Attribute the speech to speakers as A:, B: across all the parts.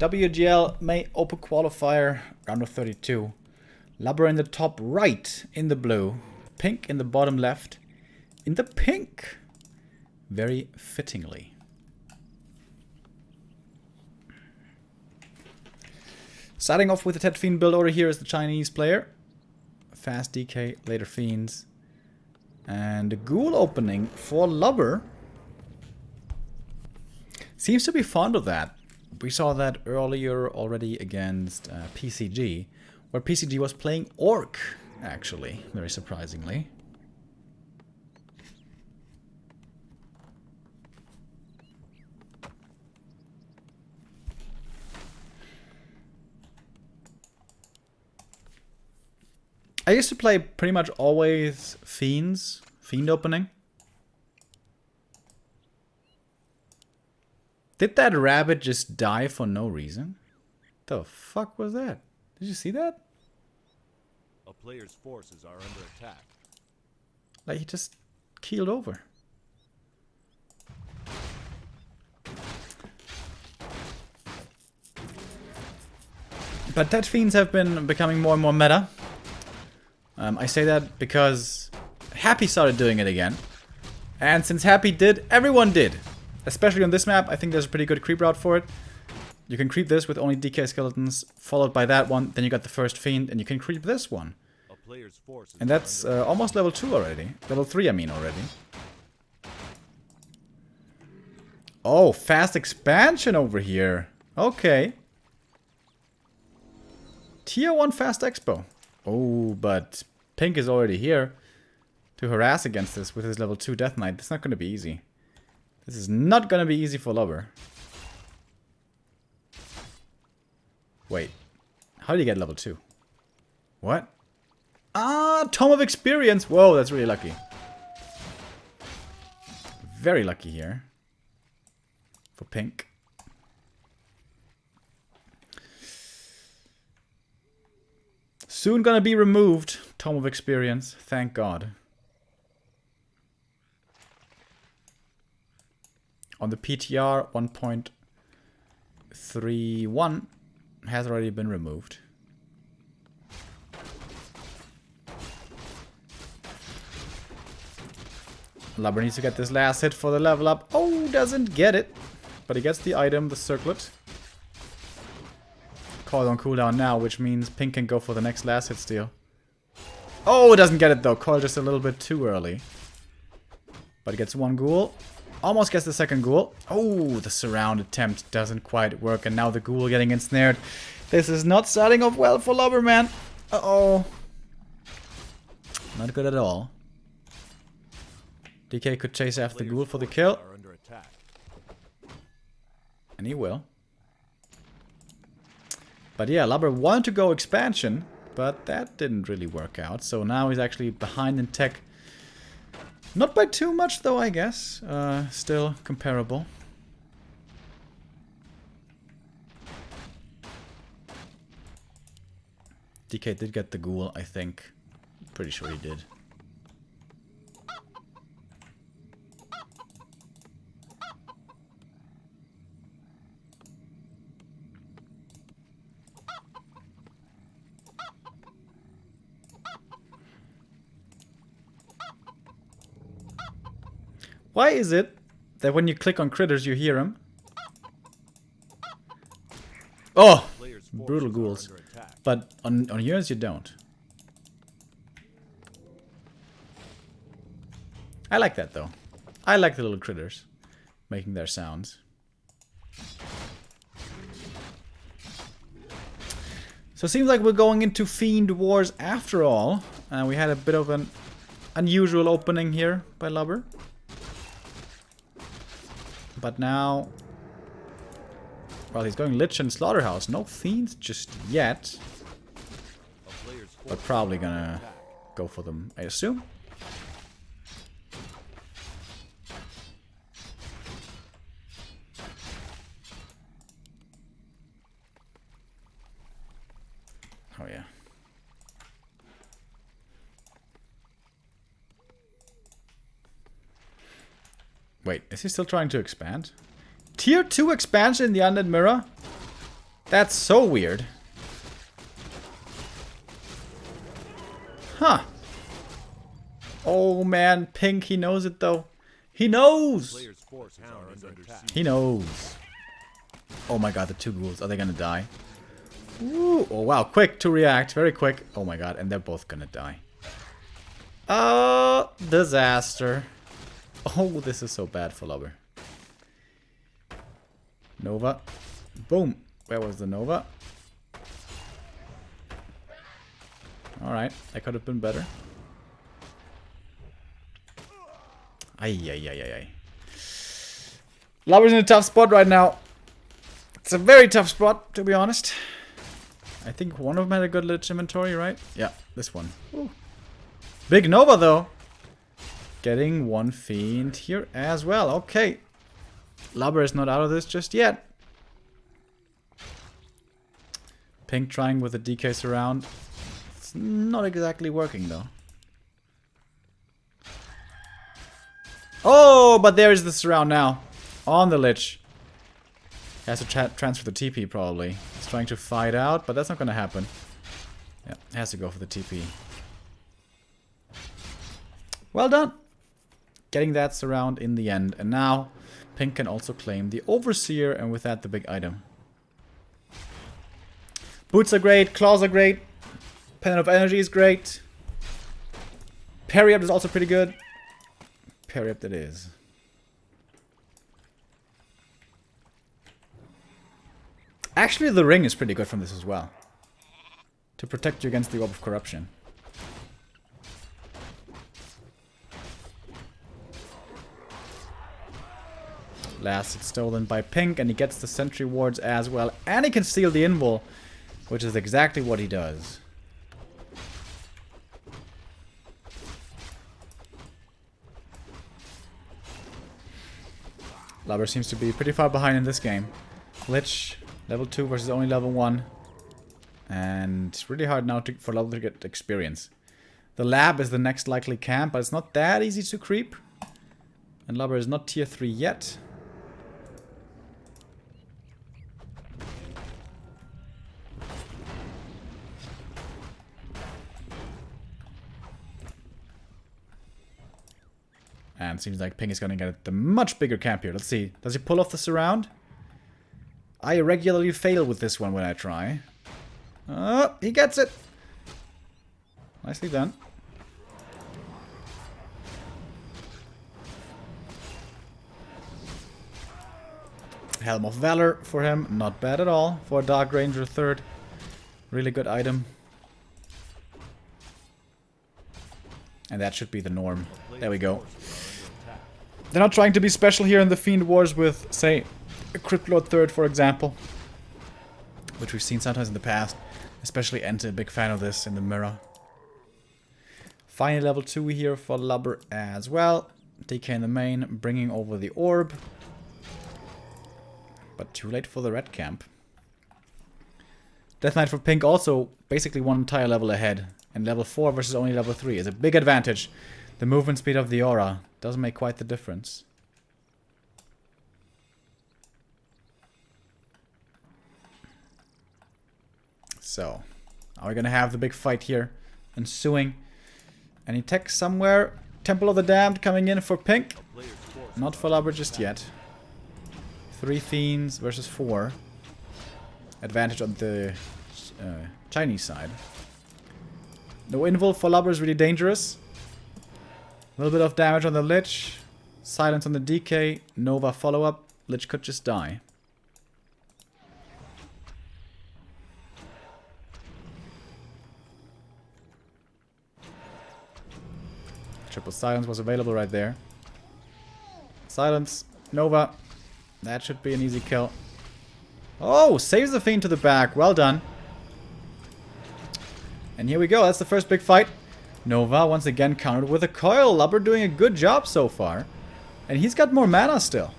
A: WGL May Open Qualifier, round of 32. Lubber in the top right in the blue. Pink in the bottom left in the pink. Very fittingly. Starting off with the Tet Fiend build order here is the Chinese player. Fast DK, later Fiends. And the Ghoul opening for Lubber. Seems to be fond of that. We saw that earlier already against PCG, where PCG was playing Orc, actually, very surprisingly. I used to play pretty much always Fiends, Fiend opening. Did that rabbit just die for no reason? The fuck was that? Did you see that?
B: A player's forces are under attack.
A: Like he just keeled over. But Tet Fiends have been becoming more and more meta. I say that because Happy started doing it again. And since Happy did, everyone did. Especially on this map, I think there's a pretty good creep route for it. You can creep this with only DK skeletons, followed by that one, then you got the first Fiend, and you can creep this one. And that's almost level 2 already. Level 3, I mean, already. Oh, fast expansion over here. Okay. Tier 1 fast expo. Oh, but Pink is already here to harass against this with his level 2 Death Knight. That's not going to be easy. This is not going to be easy for Lubber. Wait. How did he get level 2? What? Ah, Tome of Experience. Whoa, that's really lucky. Very lucky here. For Pink. Soon gonna be removed. Tome of Experience. Thank God. On the PTR, 1.31 has already been removed. Lubber needs to get this last hit for the level up. Oh, doesn't get it. But he gets the item, the circlet. Call on cooldown now, which means Pink can go for the next last hit steal. Oh, it doesn't get it though. Coil just a little bit too early. But he gets one ghoul. Almost gets the second ghoul. Oh, the surround attempt doesn't quite work. And now the ghoul getting ensnared. This is not starting off well for Lubber, man. Uh-oh. Not good at all. DK could chase after the ghoul for the kill. And he will. But yeah, Lubber wanted to go expansion, but that didn't really work out. So now he's actually behind in tech. Not by too much though, I guess. Still comparable. DK did get the ghoul, I think. Pretty sure he did. Why is it that when you click on critters you hear them? Oh! Brutal ghouls. But on yours you don't. I like that though. I like the little critters making their sounds. So it seems like we're going into Fiend Wars after all. We had a bit of an unusual opening here by Lubber. But now, well, he's going Lich and Slaughterhouse. No Fiends just yet. But probably gonna go for them, I assume. Oh yeah. Wait, is he still trying to expand? Tier 2 expansion in the Undead Mirror? That's so weird. Huh. Oh man, Pink, he knows it though. He knows!
B: Players' forces are under attack.
A: He knows. Oh my god, the two ghouls. Are they gonna die? Ooh, oh wow, quick to react. Very quick. Oh my god, and they're both gonna die. Oh, disaster. Oh, this is so bad for Lubber. Nova. Boom. Where was the Nova? Alright, that could have been better. Ay, ay, ay, ay, ay. Lubber's in a tough spot right now. It's a very tough spot, to be honest. I think one of them had a good lich inventory, right? Yeah, this one. Ooh. Big Nova, though. Getting one fiend here as well. Okay. Lubber is not out of this just yet. Pink trying with the DK surround. It's not exactly working, though. Oh, but there is the surround now. On the lich. He has to transfer the TP, probably. He's trying to fight out, but that's not going to happen. Yeah, has to go for the TP. Well done. Getting that surround in the end. And now, Pink can also claim the Overseer, and with that, the big item. Boots are great. Claws are great. Pendant of Energy is great. Parry up is also pretty good. Parry up that is. Actually, the ring is pretty good from this as well. To protect you against the Orb of Corruption. Last, it's stolen by Pink, and he gets the sentry wards as well. And he can steal the invul, which is exactly what he does. Lubber seems to be pretty far behind in this game. Lich, level 2 versus only level 1. And it's really hard now for Lubber to get experience. The lab is the next likely camp, but it's not that easy to creep. And Lubber is not tier 3 yet. And it seems like Ping is going to get the much bigger camp here. Let's see. Does he pull off the surround? I regularly fail with this one when I try. Oh, he gets it. Nicely done. Helm of Valor for him. Not bad at all. For a Dark Ranger 3rd. Really good item. And that should be the norm. There we go. They're not trying to be special here in the Fiend Wars with, say, a Crypt Lord 3rd, for example. Which we've seen sometimes in the past. Especially Ente, a big fan of this in the mirror. Finally level 2 here for Lubber as well. DK in the main, bringing over the orb. But too late for the red camp. Death Knight for Pink also basically one entire level ahead. And level 4 versus only level 3 is a big advantage. The movement speed of the aura does make quite the difference. So, are we gonna have the big fight here ensuing? Any tech somewhere? Temple of the Damned coming in for Pink. Not for Lubber just yet. 3 Fiends versus 4. Advantage on the Chinese side. No invul for Lubber is really dangerous. A little bit of damage on the Lich. Silence on the DK. Nova follow-up. Lich could just die. Triple silence was available right there. Silence. Nova. That should be an easy kill. Oh, saves the Fiend to the back. Well done. And here we go. That's the first big fight. Nova once again countered with a coil. Lubber doing a good job so far. And he's got more mana still.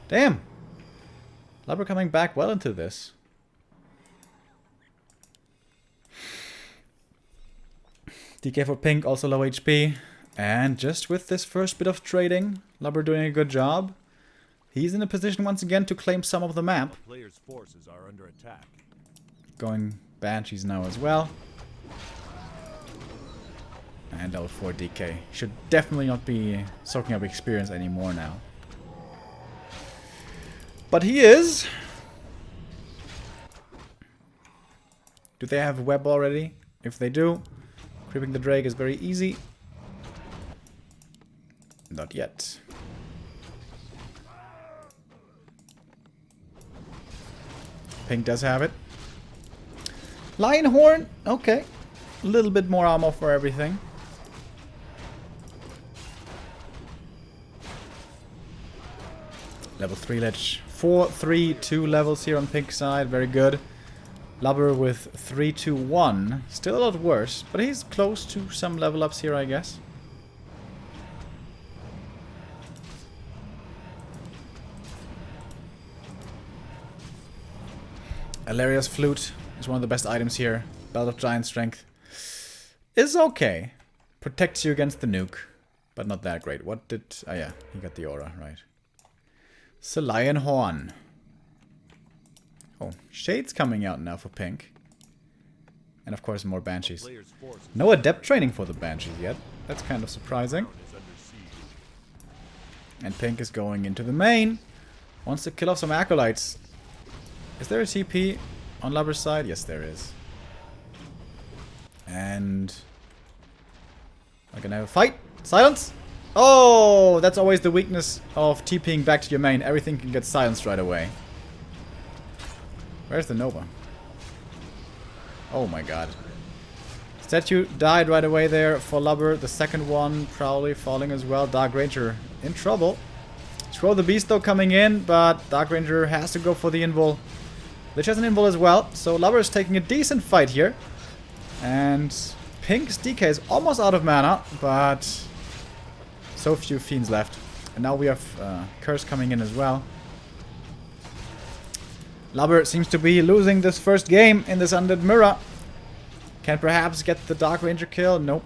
A: Damn. Lubber coming back well into this. DK for Pink, also low HP. And just with this first bit of trading, Lubber doing a good job. He's in a position once again to claim some of the map.
B: The player's forces are under attack.
A: going Banshees now as well. And level 4 DK. Should definitely not be soaking up experience anymore now. But he is. Do they have web already? If they do, creeping the Drake is very easy. Not yet. Pink does have it. Lion Horn, okay. A little bit more ammo for everything. Level 3 lich. 4, 3, 2 levels here on pink side. Very good. Lubber with 3, 2, 1. Still a lot worse, but he's close to some level ups here, I guess. Alaria's Flute is one of the best items here. Belt of Giant Strength is okay. Protects you against the nuke, but not that great. What did... Oh yeah, he got the aura, right. It's a Lion Horn. Oh, Shade's coming out now for pink. And of course more Banshees. No adept training for the Banshees yet. That's kind of surprising. And pink is going into the main. Wants to kill off some acolytes. Is there a TP on Lubber's side? Yes, there is. And... we're gonna have a fight. Silence! Oh, that's always the weakness of TPing back to your main. Everything can get silenced right away. Where's the Nova? Oh my god. Statue died right away there for Lubber. The second one probably falling as well. Dark Ranger in trouble. Throw the Beast though coming in, but Dark Ranger has to go for the invul. Lich has an invul as well, so Lubber is taking a decent fight here. And Pink's DK is almost out of mana, but so few fiends left. And now we have Curse coming in as well. Lubber seems to be losing this first game in this Undead Mirror. Can perhaps get the Dark Ranger kill? Nope.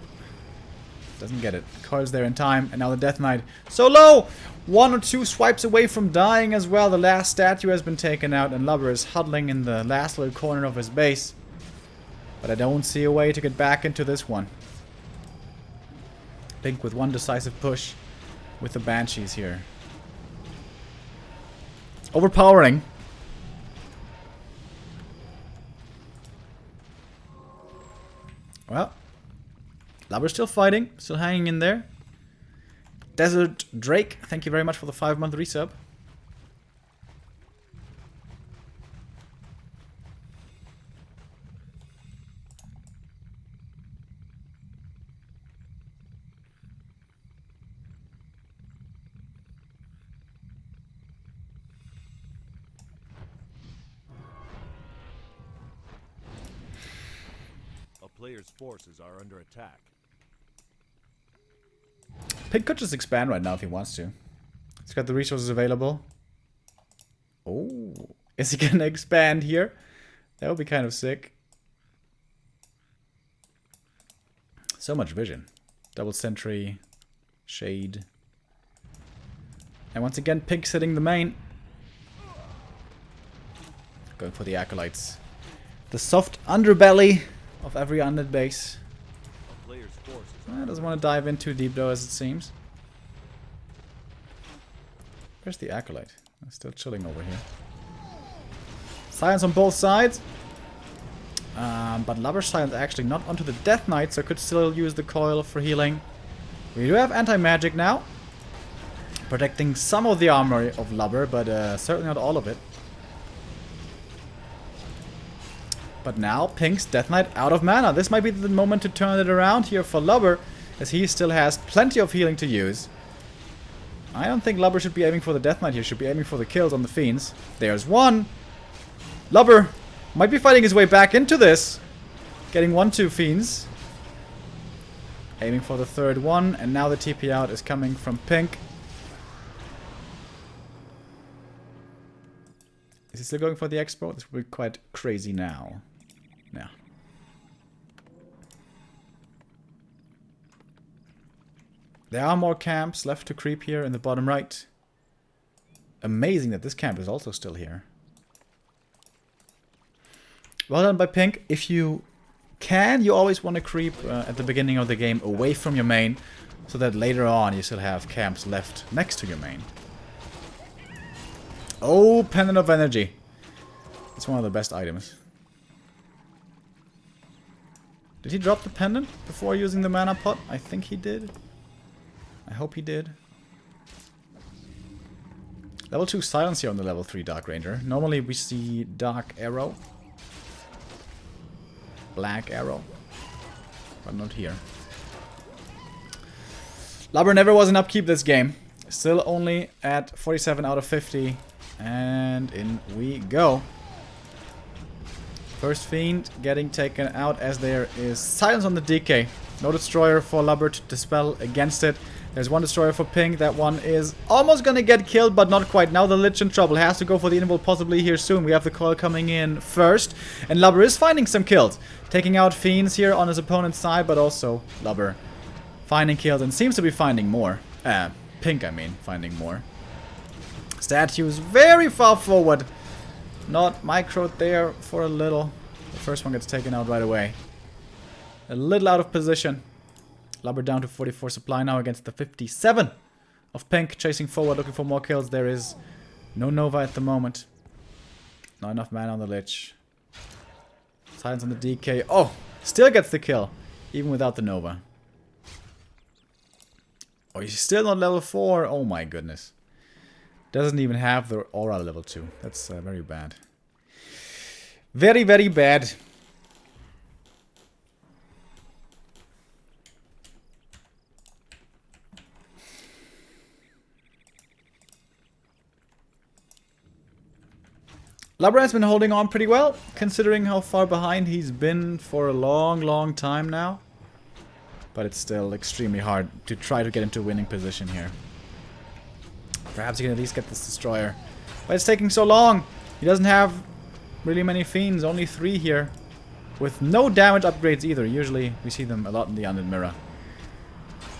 A: Doesn't get it. Coil's there in time, and now the Death Knight. So low! 1 or 2 swipes away from dying as well. The last statue has been taken out, and Lubber is huddling in the last little corner of his base. But I don't see a way to get back into this one. Pink with one decisive push with the Banshees here. It's overpowering. Well, Lubber's still fighting, still hanging in there. Desert Drake, thank you very much for the 5-month resub.
B: A player's forces are under attack.
A: Pink could just expand right now if he wants to. He's got the resources available. Oh, is he gonna expand here? That would be kind of sick. So much vision. Double sentry, shade. And once again, Pink sitting the main. Going for the acolytes. The soft underbelly of every undead base. Doesn't want to dive in too deep though, as it seems. Where's the acolyte? I'm still chilling over here. Silence on both sides. But Lubber's silence actually not onto the Death Knight, so could still use the coil for healing. We do have anti-magic now. Protecting some of the armor of Lubber, but certainly not all of it. But now, Pink's Death Knight out of mana. This might be the moment to turn it around here for Lubber, as he still has plenty of healing to use. I don't think Lubber should be aiming for the Death Knight here. Should be aiming for the kills on the Fiends. There's one. Lubber might be fighting his way back into this. Getting 1-2 Fiends. Aiming for the third one. And now the TP out is coming from Pink. Is he still going for the Expo? This will be quite crazy now. Yeah. There are more camps left to creep here in the bottom right. Amazing that this camp is also still here. Well done by Pink. If you can, you always want to creep at the beginning of the game away from your main, so that later on you still have camps left next to your main. Oh, Pendant of Energy. It's one of the best items. Did he drop the pendant before using the mana pot? I think he did. I hope he did. Level 2 silence here on the level 3 Dark Ranger. Normally we see Dark Arrow. Black Arrow. But not here. Lubber never was an upkeep this game. Still only at 47 out of 50. And in we go. First Fiend getting taken out as there is silence on the DK. No Destroyer for Lubber to dispel against it. There's one Destroyer for Pink. That one is almost gonna get killed, but not quite. Now the Lich in trouble. Has to go for the Invul possibly here soon. We have the coil coming in first. And Lubber is finding some kills. Taking out Fiends here on his opponent's side, but also Lubber finding kills and seems to be finding more. Pink, I mean, finding more. Statues very far forward. Not microed there for a little. The first one gets taken out right away. A little out of position. Lubber down to 44 supply now against the 57 of Pink. Chasing forward, looking for more kills. There is no Nova at the moment. Not enough mana on the Lich. Silence on the DK. Oh, still gets the kill. Even without the Nova. Oh, he's still not level 4. Oh my goodness. Doesn't even have the aura level 2. That's very bad. Very, very bad. Lubber has been holding on pretty well, considering how far behind he's been for a long, long time now. But it's still extremely hard to try to get into a winning position here. Perhaps he can at least get this Destroyer. But it's taking so long. He doesn't have really many Fiends, only 3 here. With no damage upgrades either. Usually we see them a lot in the Undead Mirror.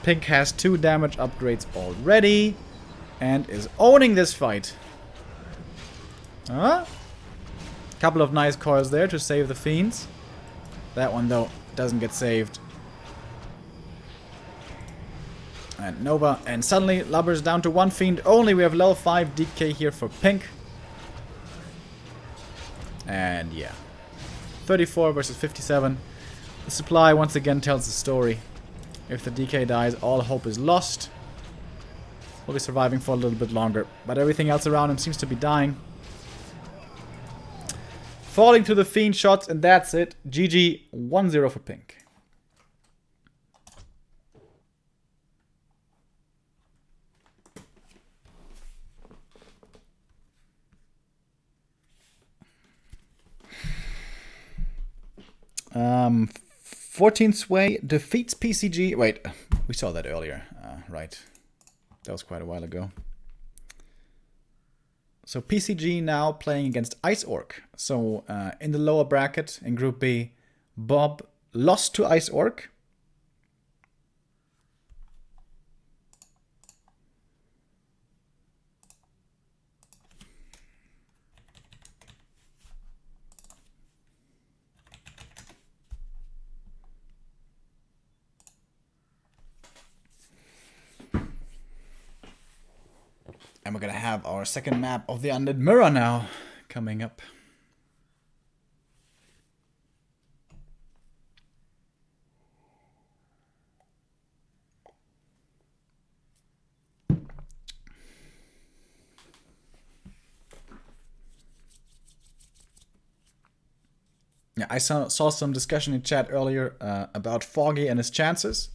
A: Pink has 2 damage upgrades already. And is owning this fight. Couple of nice coils there to save the Fiends. That one though doesn't get saved. And Nova, and suddenly Lubber's down to 1 Fiend only. We have level 5 DK here for Pink. And yeah. 34 versus 57. The supply once again tells the story. If the DK dies, all hope is lost. We'll be surviving for a little bit longer. But everything else around him seems to be dying. Falling to the Fiend shots, and that's it. GG 1-0 for Pink. Um, 14 Sway defeats PCG. Wait, we saw that earlier. Right. That was quite a while ago. So PCG now playing against Ice Orc. So in the lower bracket in Group B, Bob lost to Ice Orc. And we're gonna have our second map of the Undead Mirror now coming up. Yeah, I saw some discussion in chat earlier about Foggy and his chances.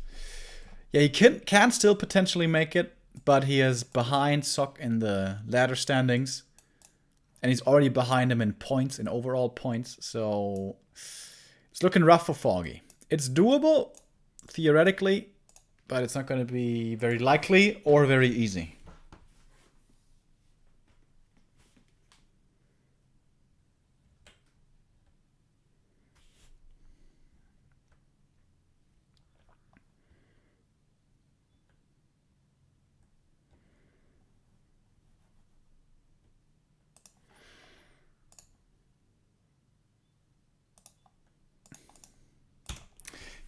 A: Yeah, he can still potentially make it, but he is behind Sock in the ladder standings. And he's already behind him in points, in overall points. So it's looking rough for Foggy. It's doable, theoretically, but it's not going to be very likely or very easy.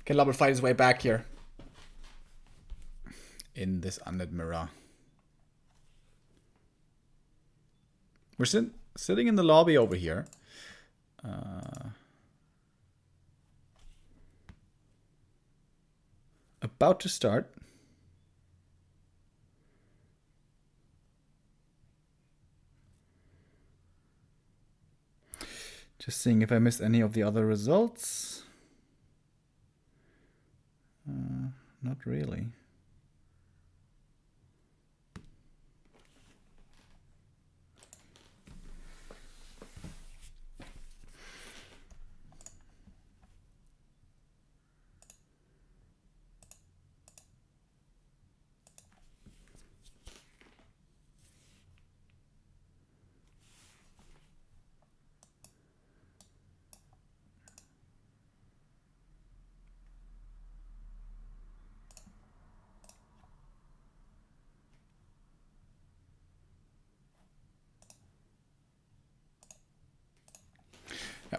A: Can Lubber fight his way back here? In this unlit mirror. We're sitting in the lobby over here. About to start. Just seeing if I missed any of the other results. Not really.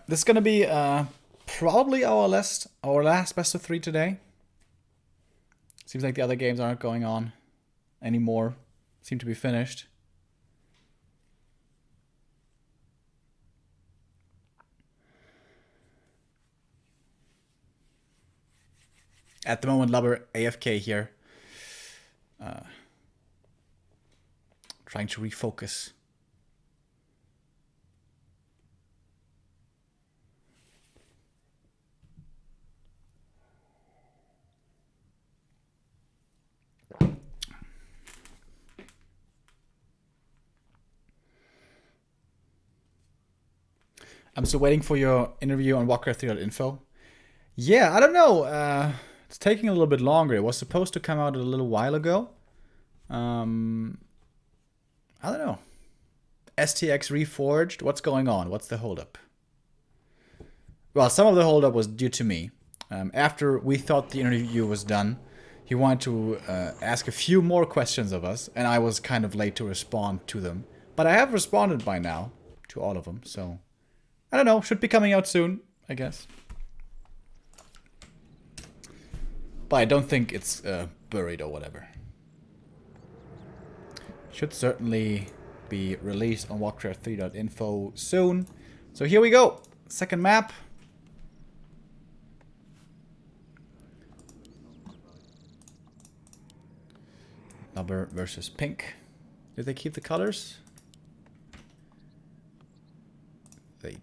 A: This is gonna be probably our last best of 3 today. Seems like the other games aren't going on anymore. Seem to be finished. At the moment, Lubber AFK here. Trying to refocus. I'm still waiting for your interview on Walker3.info. Yeah, I don't know. It's taking a little bit longer. It was supposed to come out a little while ago. I don't know. STX Reforged. What's going on? What's the holdup? Well, some of the holdup was due to me. After we thought the interview was done, he wanted to ask a few more questions of us, and I was kind of late to respond to them. But I have responded by now to all of them, so I don't know. Should be coming out soon, I guess. But I don't think it's buried or whatever. Should certainly be released on Walker3.info soon. So here we go. Second map. Lubber versus Pink. Did they keep the colors? They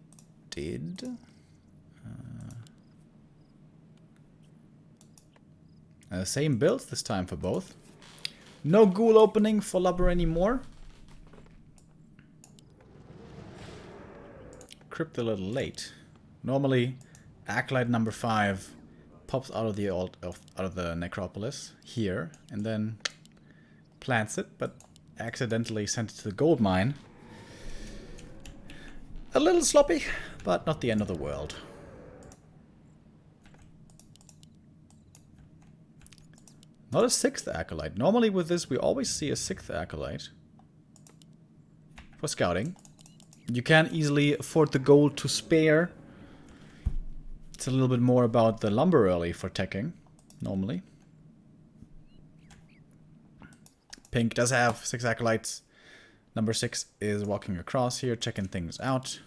A: did. Same builds this time for both. No ghoul opening for Lubber anymore. Crypt a little late. Normally, Acolyte number 5 pops out of the necropolis here and then plants it, but accidentally sent it to the gold mine. A little sloppy, but not the end of the world. Not a 6th Acolyte. Normally with this we always see a 6th Acolyte. For scouting. You can't easily afford the gold to spare. It's a little bit more about the lumber early for teching, normally. Pink does have 6 Acolytes. Number 6 is walking across here, checking things out.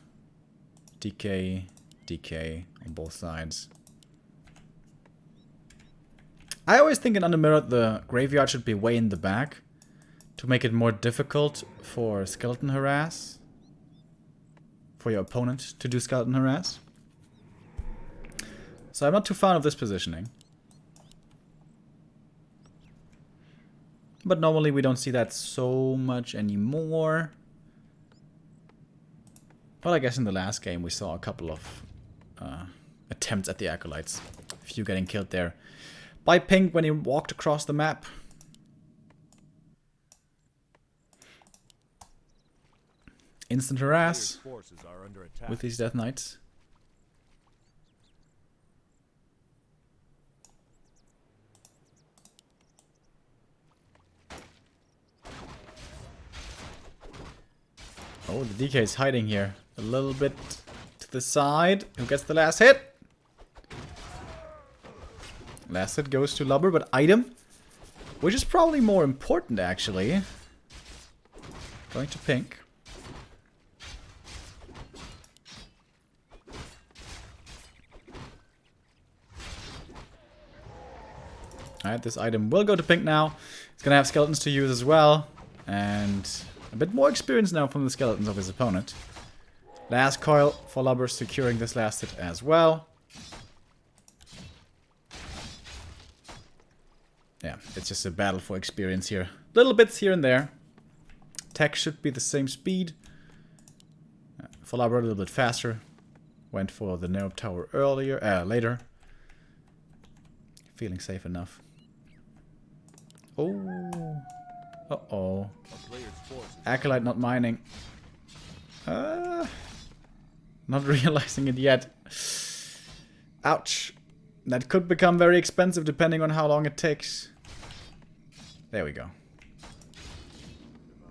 A: DK, DK on both sides. I always think in Undermirrored the graveyard should be way in the back to make it more difficult for skeleton harass. For your opponent to do skeleton harass. So I'm not too fond of this positioning. But normally we don't see that so much anymore. But I guess in the last game we saw a couple of attempts at the Acolytes. A few getting killed there. By Pink when he walked across the map. Instant harass with these Death Knights. Oh, the DK is hiding here. A little bit to the side. Who gets the last hit? Last hit goes to Lubber, but item, which is probably more important actually. Going to pink. Alright, this item will go to pink now. It's gonna have skeletons to use as well. And a bit more experience now from the skeletons of his opponent. Last coil for Lubber, securing this last hit as well. Yeah, it's just a battle for experience here. Little bits here and there. Tech should be the same speed. For Lubber a little bit faster. Went for the narrow tower later. Feeling safe enough. Oh. Uh-oh. Acolyte not mining. Not realizing it yet. Ouch. That could become very expensive depending on how long it takes. There we go.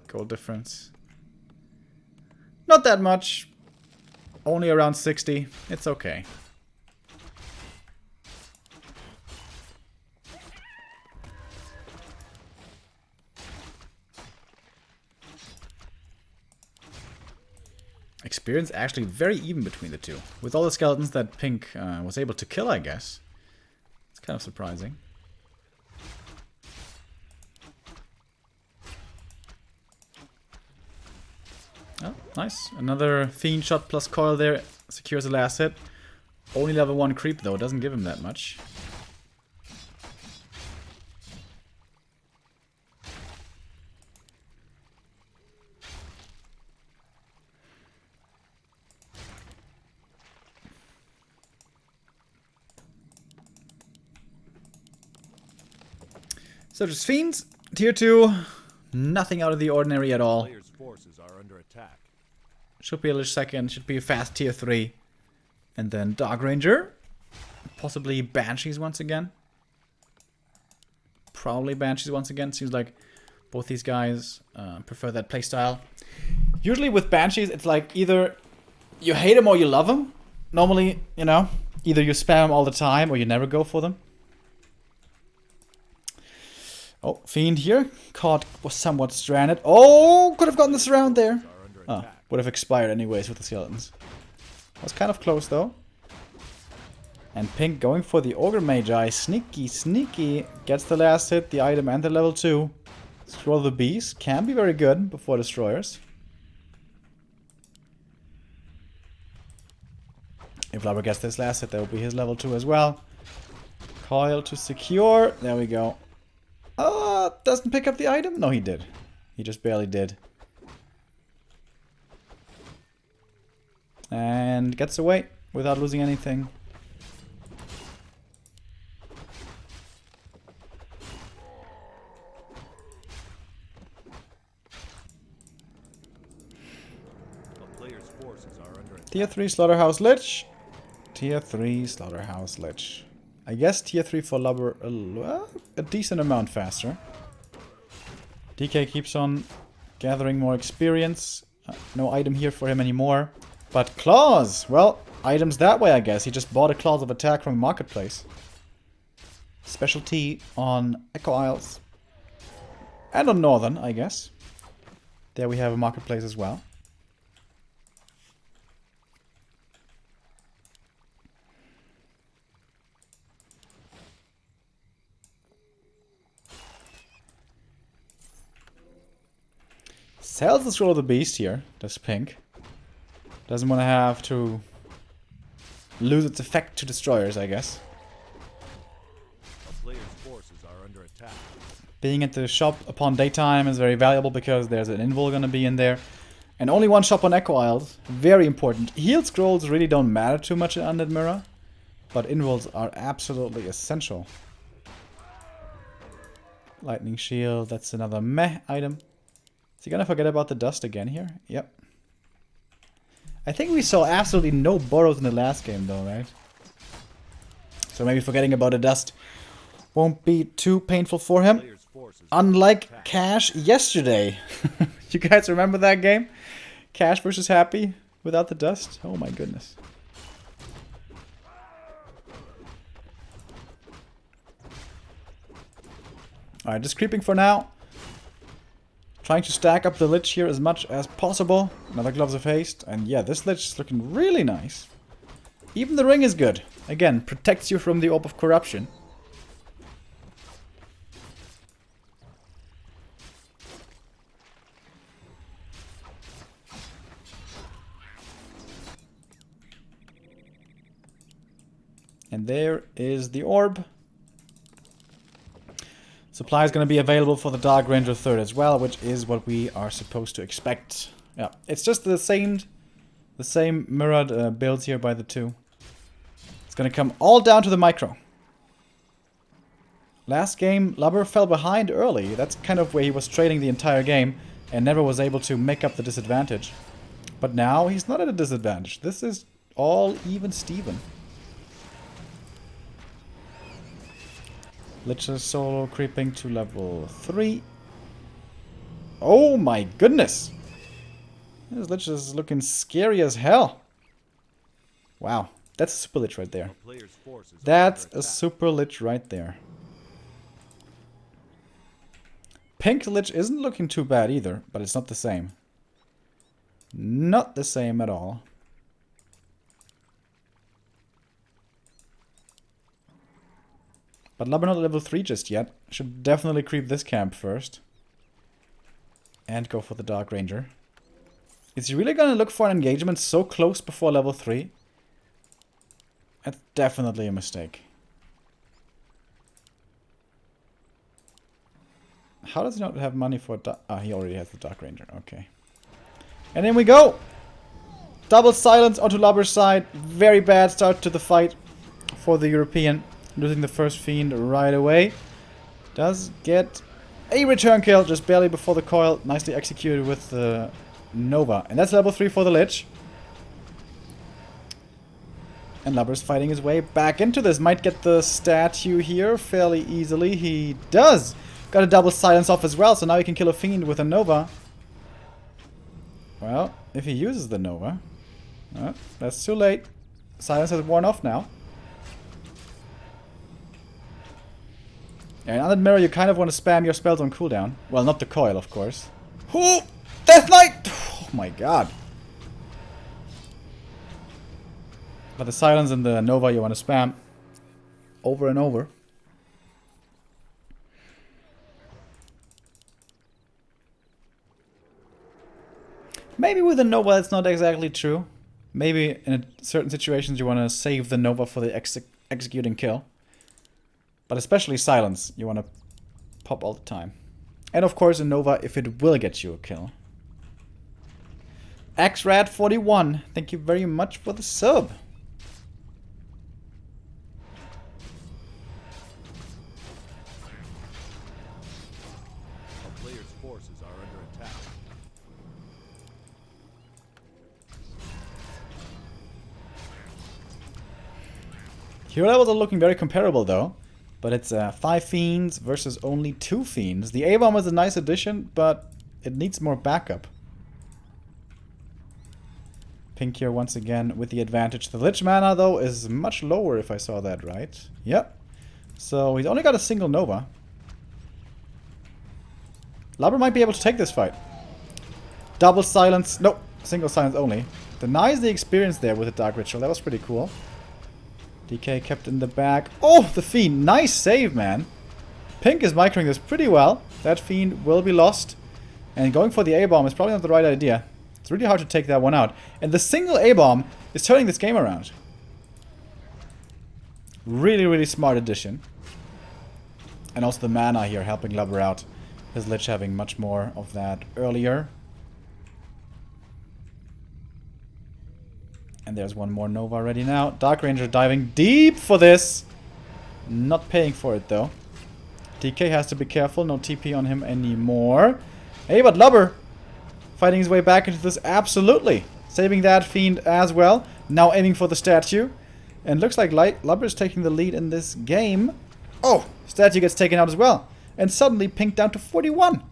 A: Gold difference. Not that much. Only around 60. It's okay. Experience actually very even between the two. With all the skeletons that Pink was able to kill, I guess. It's kind of surprising. Oh, nice. Another Fiend shot plus coil there. Secures the last hit. Only level 1 creep though. Doesn't give him that much. So just Fiends, tier 2, nothing out of the ordinary at all.
B: Players' forces are under attack.
A: Should be a Lich second, should be a fast tier 3. And then Dark Ranger, possibly Banshees once again. Probably Banshees once again, seems like both these guys prefer that playstyle. Usually with Banshees, it's like either you hate them or you love them. Normally, you know, either you spam them all the time or you never go for them. Oh, Fiend here. Caught, was somewhat stranded. Oh, could have gotten this around there. Oh, would have expired anyways with the skeletons. Was kind of close though. And Pink going for the Ogre Magi. Sneaky, sneaky. Gets the last hit, the item and the level 2. Scroll the Beast. Can be very good before Destroyers. If Lubber gets this last hit, that will be his level 2 as well. Coil to secure. There we go. Doesn't pick up the item? No, he did. He just barely did. And gets away without losing anything.
B: A player's forces are under attack.
A: Tier 3 Slaughterhouse Lich. Tier 3 Slaughterhouse Lich. I guess tier 3 for Lubber a decent amount faster. DK keeps on gathering more experience. No item here for him anymore. But Claws! Well, items that way I guess. He just bought a Claws of Attack from Marketplace. Specialty on Echo Isles. And on Northern, I guess. There we have a Marketplace as well. Sells the Scroll of the Beast here. Does Pink. Doesn't want to have to lose its effect to Destroyers, I guess.
B: A player's forces are under attack.
A: Being at the shop upon daytime is very valuable because there's an invul gonna be in there. And only one shop on Echo Isles. Very important. Healed scrolls really don't matter too much in Undead Mirror. But invuls are absolutely essential. Lightning Shield. That's another meh item. Is he gonna forget about the dust again here? Yep. I think we saw absolutely no burrows in the last game though, right? So maybe forgetting about the dust won't be too painful for him. Unlike Cash yesterday. You guys remember that game? Cash versus Happy without the dust? Oh my goodness. Alright, just creeping for now. Trying to stack up the Lich here as much as possible. Another Gloves of Haste. And yeah, this Lich is looking really nice. Even the ring is good. Again, protects you from the Orb of Corruption. And there is the orb. Supply is going to be available for the Dark Ranger 3rd as well, which is what we are supposed to expect. Yeah, it's just the same mirrored builds here by the two. It's going to come all down to the micro. Last game, Lubber fell behind early. That's kind of where he was trading the entire game and never was able to make up the disadvantage. But now he's not at a disadvantage. This is all even Steven. Lich is solo creeping to level 3. Oh my goodness! This Lich is looking scary as hell. Wow, that's a super Lich right there. That's a super Lich right there. Pink Lich isn't looking too bad either, but it's not the same. Not the same at all. But Lubber not at level 3 just yet. Should definitely creep this camp first. And go for the Dark Ranger. Is he really gonna look for an engagement so close before level 3? That's definitely a mistake. How does he not have money for he already has the Dark Ranger. Okay. And in we go! Double silence onto Lubber's side. Very bad start to the fight for the European. Losing the first fiend right away. Does get a return kill just barely before the coil. Nicely executed with the Nova. And that's level 3 for the Lich. And Lubber's fighting his way back into this. Might get the statue here fairly easily. He does! Got a double silence off as well, so now he can kill a fiend with a Nova. Well, if he uses the Nova. That's too late. Silence has worn off now. Yeah, in Undead Mirror, you kind of want to spam your spells on cooldown. Well, not the coil, of course. Ooh! Death Knight! Oh my god. But the silence and the Nova you want to spam over and over. Maybe with the Nova it's not exactly true. Maybe in certain situations you want to save the Nova for the executing kill. But especially silence, you want to pop all the time. And of course a Nova if it will get you a kill. XRAD41, thank you very much for the sub.
B: Our player's forces are under attack.
A: Hero levels are looking very comparable though. But it's 5 fiends versus only 2 fiends. The A-bomb is a nice addition, but it needs more backup. Pink here once again with the advantage. The Lich mana though is much lower if I saw that right. Yep. So he's only got a single Nova. Lubber might be able to take this fight. Double silence. No, single silence only. Denies the experience there with the Dark Ritual. That was pretty cool. DK kept in the back. Oh, the Fiend. Nice save, man. Pink is microing this pretty well. That Fiend will be lost. And going for the A-bomb is probably not the right idea. It's really hard to take that one out. And the single A-bomb is turning this game around. Really, really smart addition. And also the mana here helping Lubber out. His Lich having much more of that earlier. And there's one more Nova ready now. Dark Ranger diving deep for this. Not paying for it though. DK has to be careful. No TP on him anymore. Hey, but Lubber fighting his way back into this. Absolutely. Saving that Fiend as well. Now aiming for the statue. And looks like Lubber is taking the lead in this game. Oh, statue gets taken out as well. And suddenly Pink down to 41.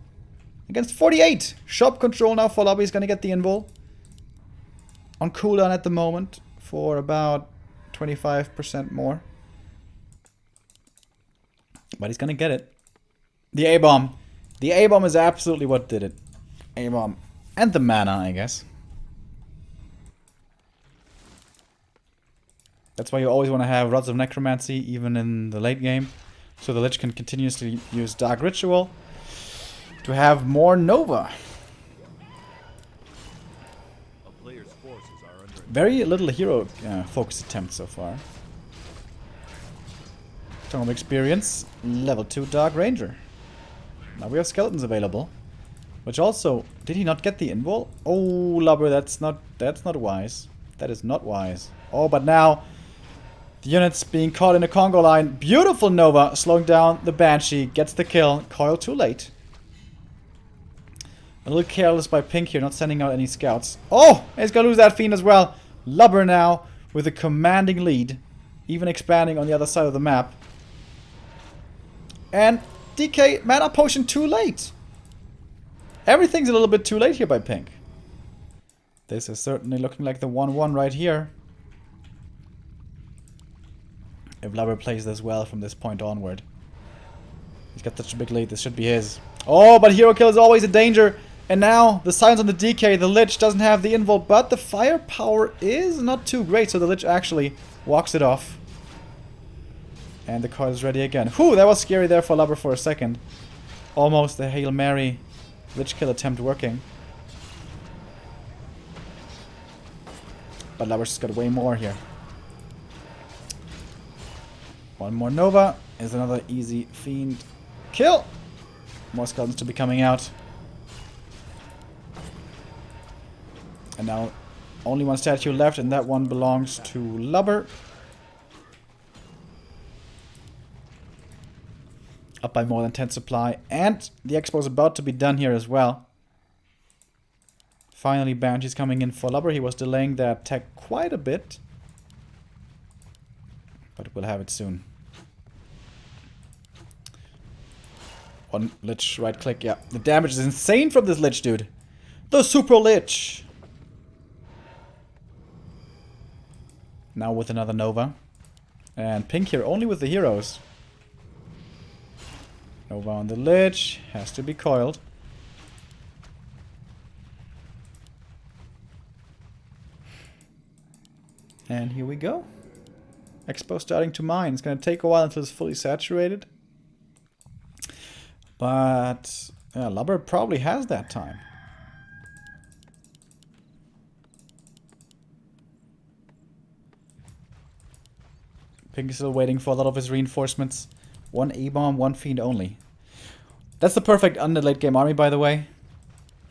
A: Against 48. Shop control now for Lubber. He's going to get the invul. On cooldown at the moment for about 25% more. But he's gonna get it. The A-bomb. The A-bomb is absolutely what did it. A-bomb. And the mana, I guess. That's why you always want to have Rods of Necromancy, even in the late game. So the Lich can continuously use Dark Ritual to have more Nova.
B: A player's forces are under attack.
A: Very little hero focus attempt so far. Tome of Experience, level 2 Dark Ranger. Now we have skeletons available. Which also, did he not get the invul? Oh, Lubber, that's not wise. That is not wise. Oh, but now the unit's being caught in a Congo line. Beautiful Nova, slowing down the Banshee, gets the kill. Coil too late. A little careless by Pink here, not sending out any scouts. Oh, he's gonna lose that Fiend as well. Lubber now with a commanding lead, even expanding on the other side of the map. And DK, mana potion too late. Everything's a little bit too late here by Pink. This is certainly looking like the 1-1 right here. If Lubber plays this well from this point onward. He's got such a big lead, this should be his. Oh, but hero kill is always a danger. And now, the silence on the DK, the Lich doesn't have the invul, but the firepower is not too great, so the Lich actually walks it off. And the card is ready again. Whew, that was scary there for Lubber for a second. Almost a Hail Mary Lich kill attempt working. But Lubber's got way more here. One more Nova is another easy Fiend kill. More skeletons to be coming out. And now only one statue left, and that one belongs to Lubber. Up by more than 10 supply. And the expo is about to be done here as well. Finally, Banshee's coming in for Lubber. He was delaying that tech quite a bit. But we'll have it soon. One Lich, right click, yeah. The damage is insane from this Lich, dude. The Super Lich! Now with another Nova. And Pink here only with the heroes. Nova on the Lich. Has to be coiled. And here we go. Expo starting to mine. It's going to take a while until it's fully saturated. But yeah, Lubber probably has that time. Pink is still waiting for a lot of his reinforcements. One A-bomb, one Fiend only. That's the perfect under-late game army, by the way.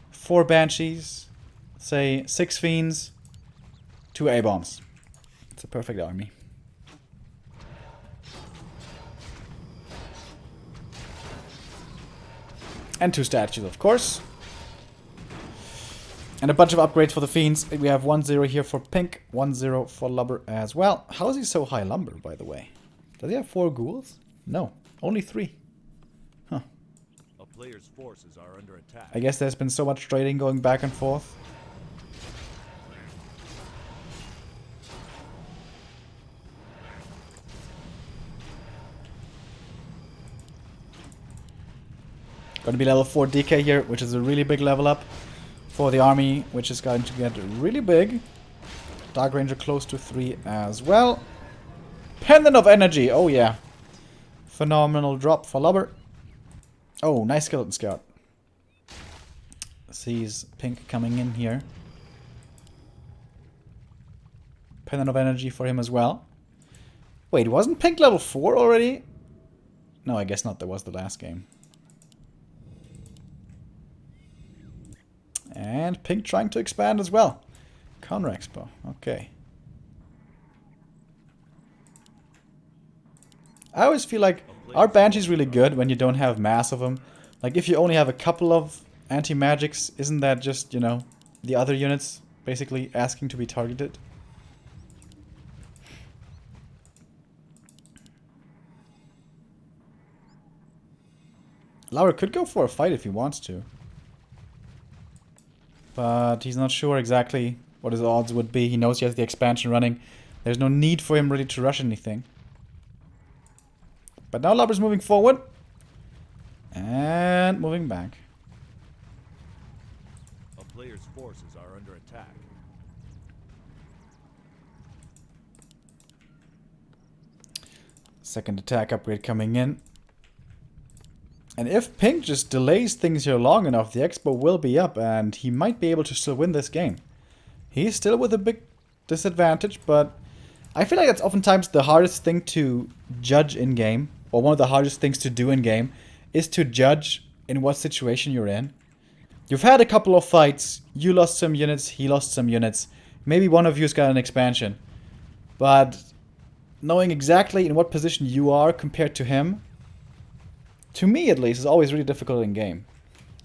A: 4 Banshees, say 6 Fiends, 2 A-bombs. It's a perfect army. And 2 statues, of course. And a bunch of upgrades for the Fiends. We have 1-0 here for Pink, 1-0 for Lubber as well. How is he so high Lumber, by the way? Does he have 4 ghouls? No, only 3. Huh.
B: A player's forces are under attack.
A: I guess there's been so much trading going back and forth. Going to be level 4 DK here, which is a really big level up for the army, which is going to get really big. Dark Ranger close to 3 as well. Pendant of Energy, oh yeah. Phenomenal drop for Lubber. Oh, nice Skeleton Scout. Sees Pink coming in here. Pendant of Energy for him as well. Wait, wasn't Pink level 4 already? No, I guess not. That was the last game. And Pink trying to expand as well. Counter Expo. Okay. I always feel like our Banshee's really good when you don't have mass of them. Like if you only have a couple of anti-magics, isn't that just, you know, the other units basically asking to be targeted? Lubber could go for a fight if he wants to. But he's not sure exactly what his odds would be. He knows he has the expansion running. There's no need for him really to rush anything. But now Lubber's moving forward. And moving back.
B: A player's forces are under attack.
A: Second attack upgrade coming in. And if Pink just delays things here long enough, the Expo will be up and he might be able to still win this game. He's still with a big disadvantage, but I feel like that's oftentimes the hardest thing to judge in-game, or one of the hardest things to do in-game, is to judge in what situation you're in. You've had a couple of fights, you lost some units, he lost some units, maybe one of you's got an expansion, but knowing exactly in what position you are compared to him, to me at least, is always really difficult in-game.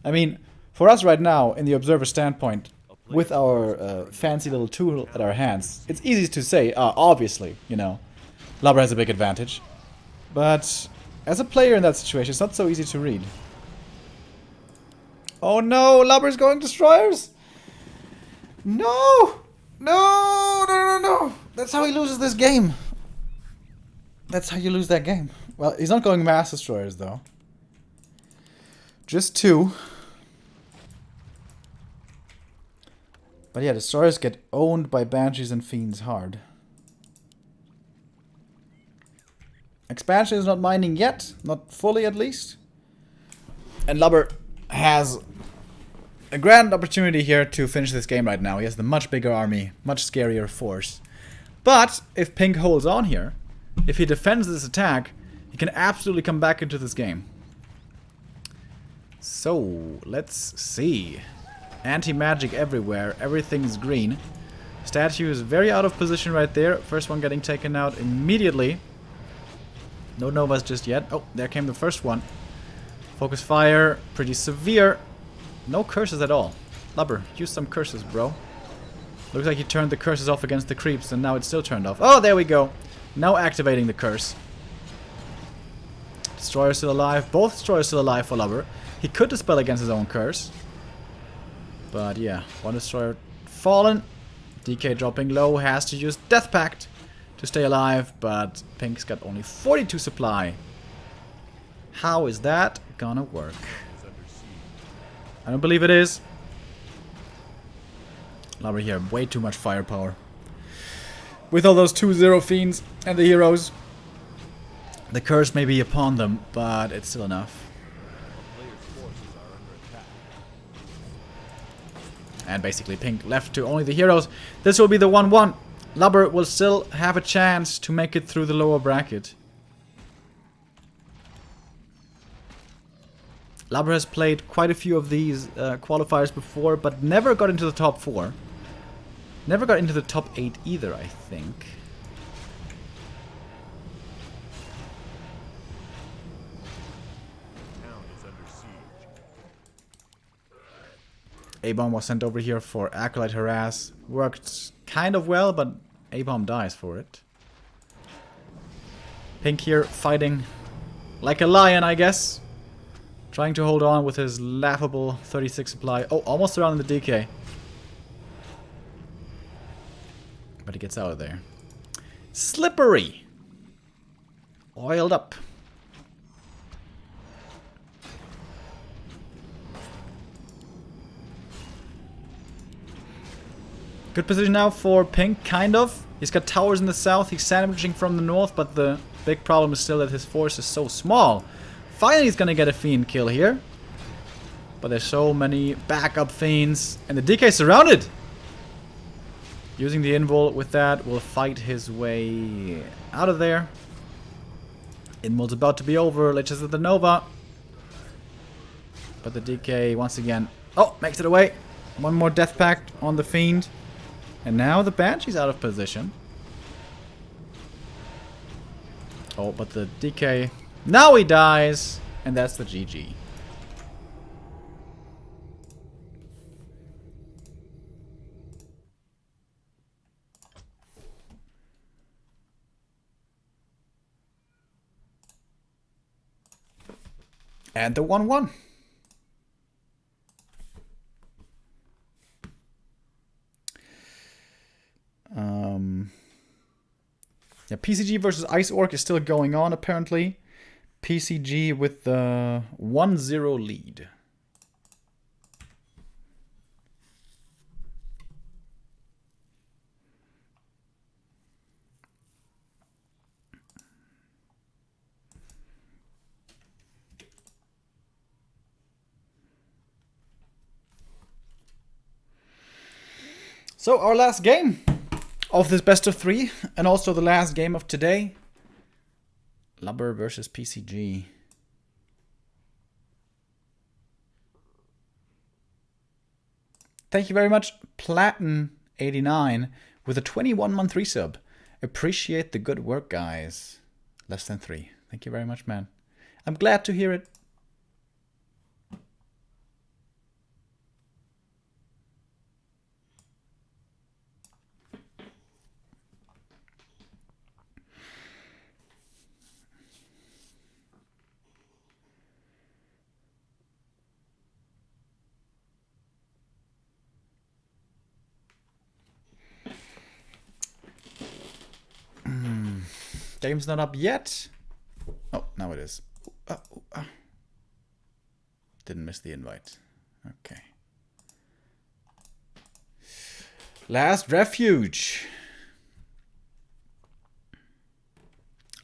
A: I mean, for us right now, in the observer standpoint, with our fancy little tool at our hands, it's easy to say, obviously, you know, Lubber has a big advantage. But as a player in that situation, it's not so easy to read. Oh no, Lubber's going destroyers! No! No, no, no, no! That's how he loses this game. That's how you lose that game. Well, he's not going mass destroyers though. Just 2. But yeah, destroyers get owned by Banshees and Fiends hard. Expansion is not mining yet. Not fully, at least. And Lubber has a grand opportunity here to finish this game right now. He has the much bigger army, much scarier force. But if Pink holds on here, if he defends this attack, he can absolutely come back into this game. So, let's see. Anti-magic everywhere. Everything's green. Statue is very out of position right there. First one getting taken out immediately. No Novas just yet. Oh, there came the first one. Focus fire. Pretty severe. No curses at all. Lubber, use some curses, bro. Looks like he turned the curses off against the creeps and now it's still turned off. Oh, there we go. Now activating the curse. Destroyer still alive. Both destroyers still alive for Lubber. He could dispel against his own curse. But yeah, one destroyer fallen. DK dropping low. Has to use Death Pact to stay alive. But Pink's got only 42 supply. How is that gonna work? I don't believe it is. Lubber here, way too much firepower. With all those 2-0 fiends and the heroes. The curse may be upon them, but it's still enough. And basically Pink left to only the heroes. This will be the 1-1. Lubber will still have a chance to make it through the lower bracket. Lubber has played quite a few of these qualifiers before, but never got into the top 4. Never got into the top 8 either, I think. A-Bomb was sent over here for Acolyte Harass. Worked kind of well, but A-Bomb dies for it. Pink here fighting like a lion, I guess. Trying to hold on with his laughable 36 supply. Oh, almost surrounding the DK. But he gets out of there. Slippery! Oiled up. Good position now for Pink, kind of. He's got towers in the south, he's sandwiching from the north, but the big problem is still that his force is so small. Finally he's gonna get a Fiend kill here. But there's so many backup Fiends. And the DK is surrounded! Using the invul with that will fight his way out of there. Invul's about to be over, let's just hit the Nova. But the DK once again, oh, makes it away. One more Death Pact on the Fiend. And now the Banshee's out of position. Oh, but the DK... Now he dies! And that's the GG. And the 1-1. Yeah, PCG versus Ice Orc is still going on, apparently. PCG with the 1-0 lead. So our last game of this best of 3, and also the last game of today. Lubber versus PCG. Thank you very much, Platin89, with a 21-month resub. Appreciate the good work, guys. Less than 3. Thank you very much, man. I'm glad to hear it. Game's not up yet. Oh, now it is. Didn't miss the invite. Okay. Last refuge.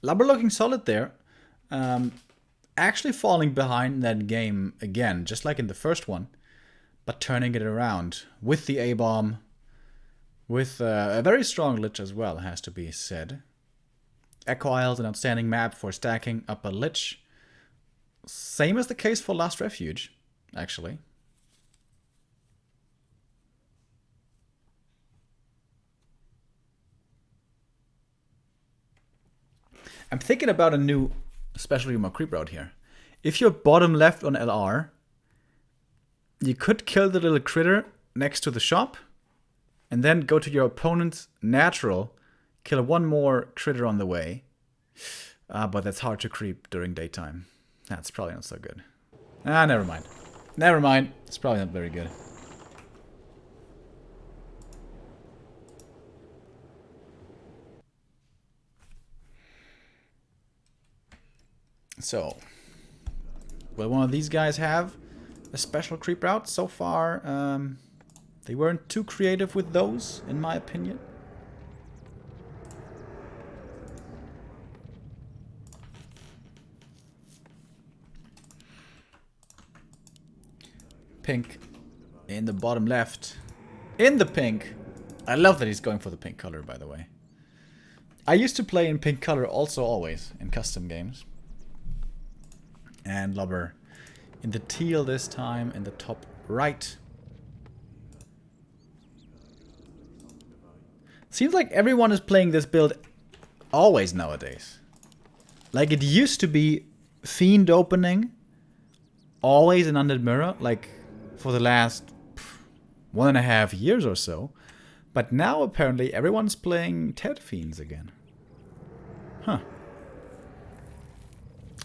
A: Lubber looking solid there. Actually falling behind that game again, just like in the first one. But turning it around with the A-bomb. With a very strong Lich as well, has to be said. Echo Isle's an outstanding map for stacking up a Lich. Same as the case for Last Refuge, actually. I'm thinking about a new special Remo creep route here. If you're bottom left on LR, you could kill the little critter next to the shop, and then go to your opponent's natural, kill one more critter on the way. But that's hard to creep during daytime. That's probably not so good. Never mind. Never mind. It's probably not very good. So, will one of these guys have a special creep route? So far, they weren't too creative with those, in my opinion. Pink in the bottom left. In the pink. I love that he's going for the pink color, by the way. I used to play in pink color also always in custom games. And Lubber in the teal this time in the top right. Seems like everyone is playing this build always nowadays. Like it used to be Fiend opening always in Undead Mirror, like for the last 1.5 years or so. But now apparently everyone's playing Ted Fiends again. Huh.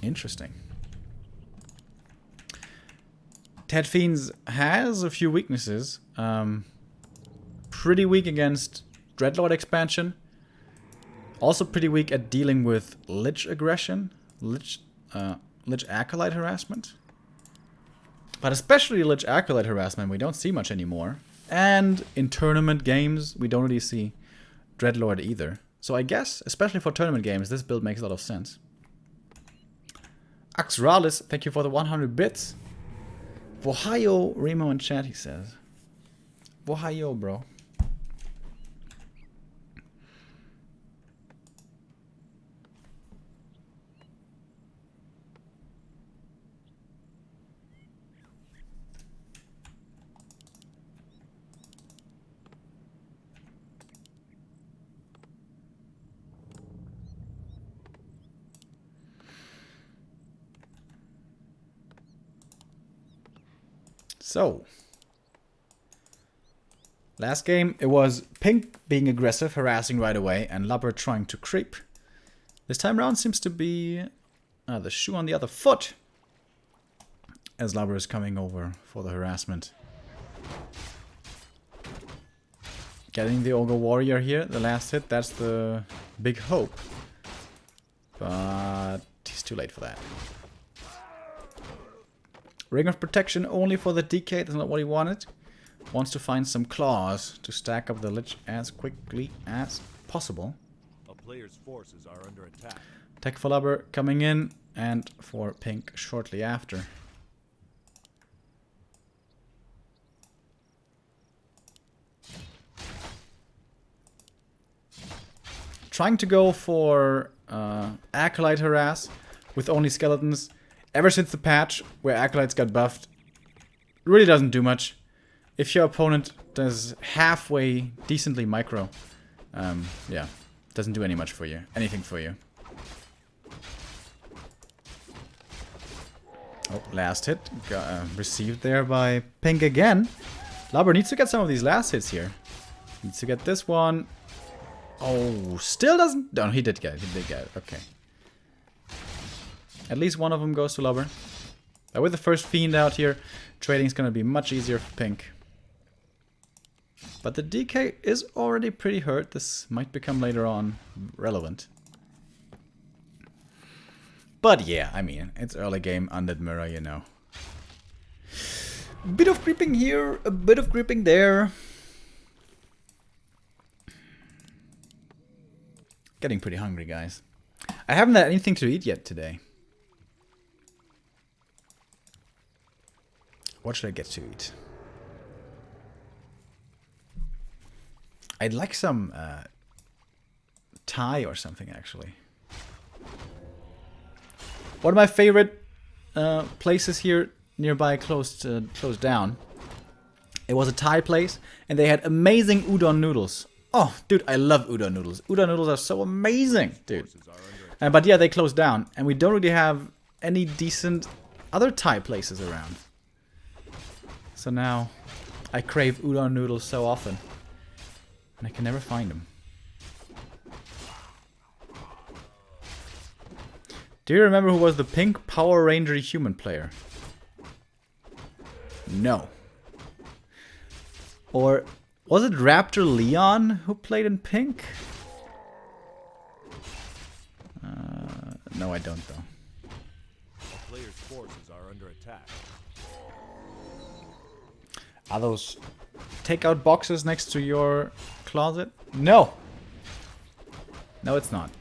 A: Interesting. Ted Fiends has a few weaknesses. Pretty weak against Dreadlord expansion. Also pretty weak at dealing with Lich aggression. Lich Acolyte harassment. But especially Lich Acolyte harassment we don't see much anymore. And in tournament games we don't really see Dreadlord either. So I guess, especially for tournament games, this build makes a lot of sense. Axralis, thank you for the 100 bits. Wohayo, Remo in chat, he says. Wohayo, bro. So, last game, it was Pink being aggressive, harassing right away, and Lubber trying to creep. This time around seems to be the shoe on the other foot, as Lubber is coming over for the harassment. Getting the Ogre Warrior here, the last hit, that's the big hope. But he's too late for that. Ring of Protection only for the DK. That's not what he wanted. Wants to find some claws to stack up the Lich as quickly as possible.
B: A player's forces are under attack.
A: Tech for Lubber coming in, and for pink shortly after. Trying to go for Acolyte Harass with only skeletons. Ever since the patch where Acolytes got buffed, really doesn't do much. If your opponent does halfway decently micro, yeah, doesn't do anything for you. Oh, last hit received there by pink again. Lubber needs to get some of these last hits here. Needs to get this one. Oh, still doesn't. No, he did get it. Okay. At least one of them goes to Lubber. But with the first fiend out here, trading's gonna be much easier for pink. But the DK is already pretty hurt. This might become later on relevant. But yeah, I mean, it's early game, undead mirror, you know. Bit of creeping here, a bit of creeping there. Getting pretty hungry, guys. I haven't had anything to eat yet today. What should I get to eat? I'd like some Thai or something, actually. One of my favorite places here nearby closed down. It was a Thai place, and they had amazing udon noodles. Oh, dude, I love udon noodles. Udon noodles are so amazing, dude. But yeah, they closed down, and we don't really have any decent other Thai places around. So now I crave udon noodles so often, and I can never find them. Do you remember who was the pink Power Ranger human player? No. Or was it Raptor Leon who played in pink? No, I don't though.
B: A player's forces are under attack.
A: Are those takeout boxes next to your closet? No. No, it's not.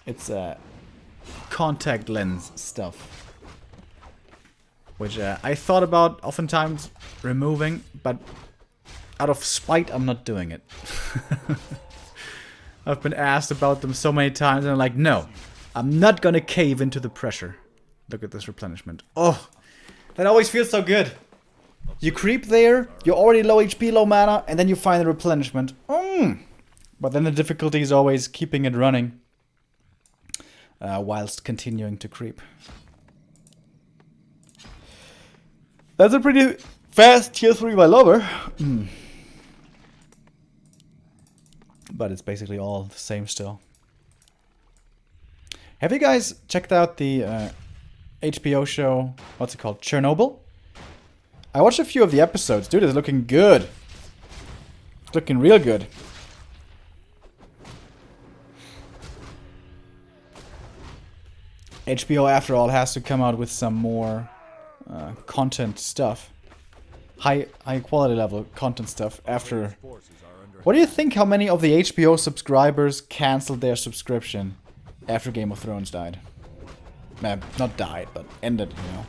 A: It's contact lens stuff, which I thought about oftentimes removing, but out of spite I'm not doing it. I've been asked about them so many times and I'm like, no, I'm not gonna cave into the pressure. Look at this replenishment. Oh, that always feels so good. You creep there, you're already low HP, low mana, and then you find the replenishment. But then the difficulty is always keeping it running whilst continuing to creep. That's a pretty fast tier 3 by Lubber. But it's basically all the same still. Have you guys checked out the HBO show, what's it called, Chernobyl? I watched a few of the episodes. Dude, it's looking good. It's looking real good. HBO, after all, has to come out with some more content stuff. High quality level content stuff after... What do you think how many of the HBO subscribers canceled their subscription after Game of Thrones died? Not died, but ended, you know.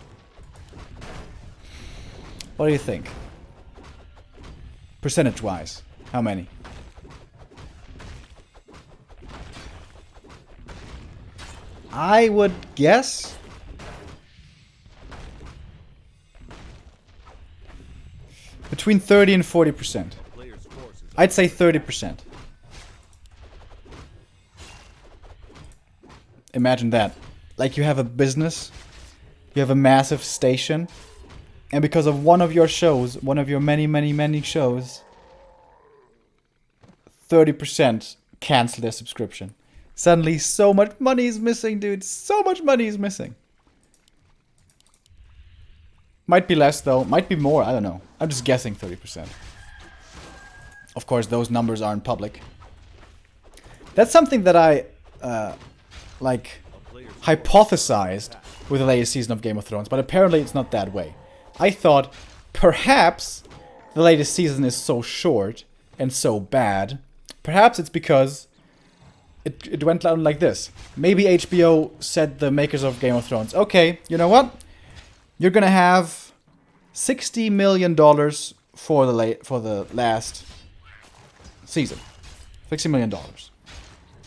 A: What do you think? Percentage-wise, how many? I would guess between 30 and 40%. I'd say 30%. Imagine that. Like you have a business, you have a massive station, and because of one of your shows, one of your many shows, 30% cancel their subscription. Suddenly, so much money is missing, dude. So much money is missing. Might be less, though. Might be more. I don't know. I'm just guessing 30%. Of course, those numbers aren't public. That's something that I, like, hypothesized with the latest season of Game of Thrones, but apparently it's not that way. I thought perhaps the latest season is so short and so bad. Perhaps it's because it went down like this. Maybe HBO said the makers of Game of Thrones, okay, you know what? You're gonna have $60 million for the last season. $60 million.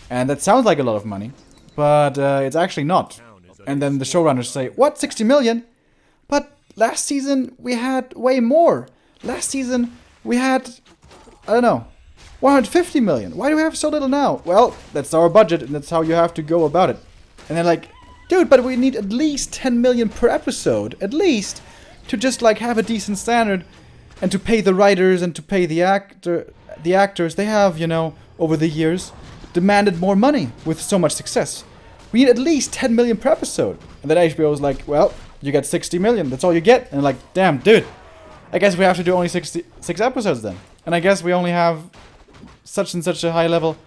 A: And that sounds like a lot of money, but it's actually not. And then the showrunners say, what, 60 million? But last season we had way more. Last season we had, I don't know, 150 million. Why do we have so little now? Well, that's our budget and that's how you have to go about it. And they're like, dude, but we need at least 10 million per episode. At least to just like have a decent standard and to pay the writers and to pay the actors. They have, you know, over the years demanded more money with so much success. We need at least 10 million per episode. And then HBO was like, well, you get 60 million. That's all you get. And like, damn, dude. I guess we have to do only 66 episodes then. And I guess we only have such and such a high level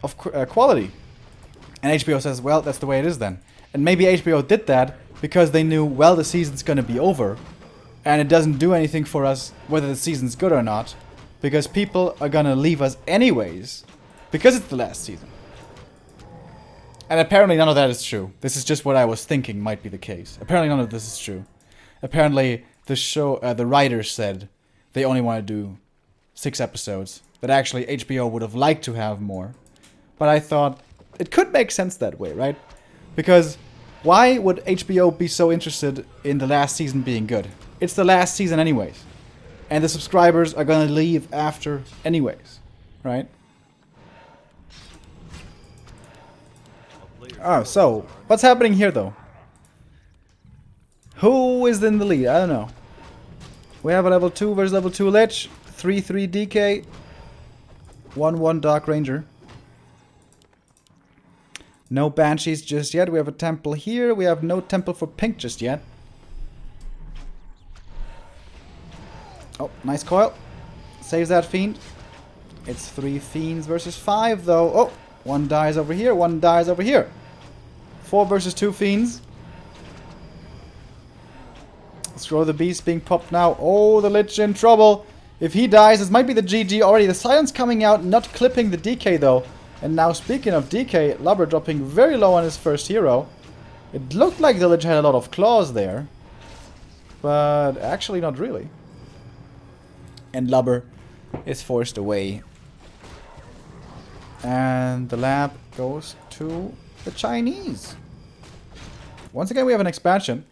A: of quality. And HBO says, well, that's the way it is then. And maybe HBO did that because they knew, well, the season's going to be over. And it doesn't do anything for us whether the season's good or not. Because people are going to leave us anyways. Because it's the last season. And apparently none of that is true. This is just what I was thinking might be the case. Apparently none of this is true. Apparently the writers said they only want to do 6 episodes. That actually HBO would have liked to have more. But I thought it could make sense that way, right? Because why would HBO be so interested in the last season being good? It's the last season anyways. And the subscribers are gonna leave after anyways, right? Oh, so what's happening here though? Who is in the lead? I don't know. We have a level 2 versus level 2 Lich, 3-3 DK, 1-1 Dark Ranger. No Banshees just yet. We have a temple here. We have no temple for pink just yet. Oh, nice coil. Saves that fiend. It's 3 fiends versus 5 though. Oh, 1 dies over here, 1 dies over here. 4 versus 2 fiends. Scroll the beast being popped now. Oh, the Lich in trouble. If he dies, this might be the GG already. The silence coming out, not clipping the DK though. And now speaking of DK, Lubber dropping very low on his first hero. It looked like the Lich had a lot of claws there. But actually not really. And Lubber is forced away. And the lab goes to the Chinese. Once again we have an expansion.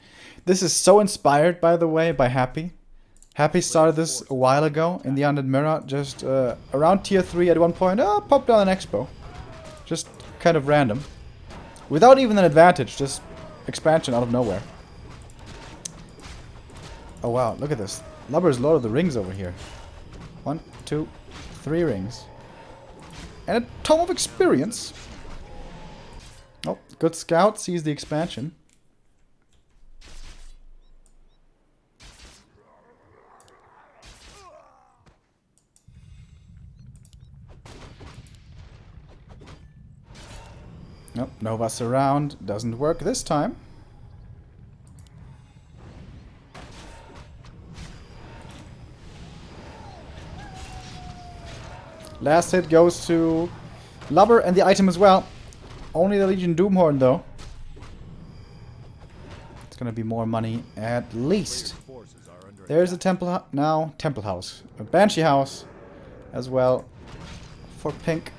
A: This is so inspired, by the way, by Happy. Happy started this a while ago in the Undead Mirror, just around tier 3 at one point. Popped on an expo. Just kind of random. Without even an advantage, just expansion out of nowhere. Oh wow, look at this. Lubber's Lord of the Rings over here. 1, 2, 3 rings. And a Tome of Experience. Oh, good scout, sees the expansion. Nope, Nova Surround doesn't work this time. Last hit goes to Lubber and the item as well. Only the Legion Doomhorn though. It's gonna be more money at least. There's a temple now. Temple house. A Banshee house as well for pink.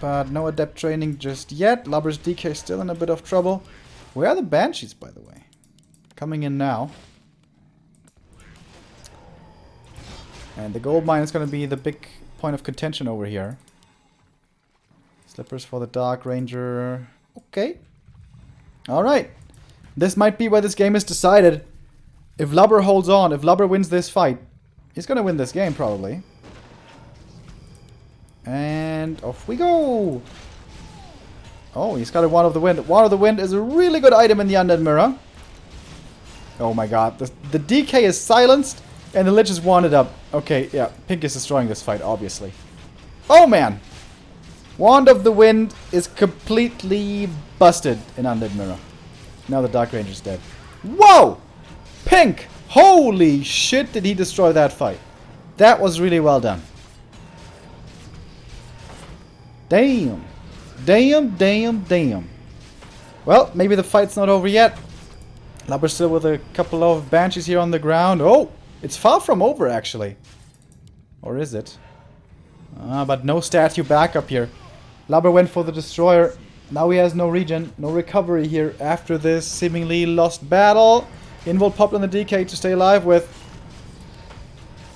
A: But no adept training just yet. Lubber's DK still in a bit of trouble. Where are the Banshees, by the way? Coming in now. And the gold mine is going to be the big point of contention over here. Slippers for the Dark Ranger. Okay. Alright. This might be where this game is decided. If Lubber holds on, if Lubber wins this fight, he's going to win this game probably. And off we go! Oh, he's got a Wand of the Wind. Wand of the Wind is a really good item in the Undead Mirror. Oh my god. The DK is silenced and the Lich is wanded up. Okay, yeah. Pink is destroying this fight, obviously. Oh man! Wand of the Wind is completely busted in Undead Mirror. Now the Dark Ranger's dead. Whoa! Pink! Holy shit, did he destroy that fight. That was really well done. Damn. Damn. Well, maybe the fight's not over yet. Lubber still with a couple of Banshees here on the ground. Oh! It's far from over, actually. Or is it? But no statue backup here. Lubber went for the Destroyer. Now he has no regen, no recovery here after this seemingly lost battle. Involt popped on the DK to stay alive with.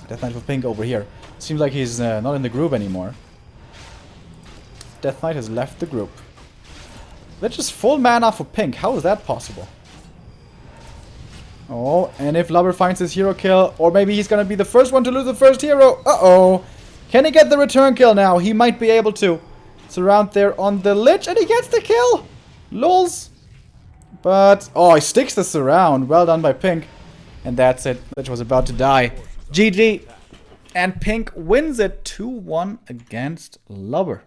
A: Death Knight for Pink over here. Seems like he's not in the group anymore. Death Knight has left the group. That's just full mana for Pink. How is that possible? Oh, and if Lubber finds his hero kill, or maybe he's gonna be the first one to lose the first hero. Uh-oh. Can he get the return kill now? He might be able to. Surround there on the Lich, and he gets the kill! Lols. But, oh, he sticks the surround. Well done by Pink. And that's it. Lich was about to die. GG. And Pink wins it 2-1 against Lubber.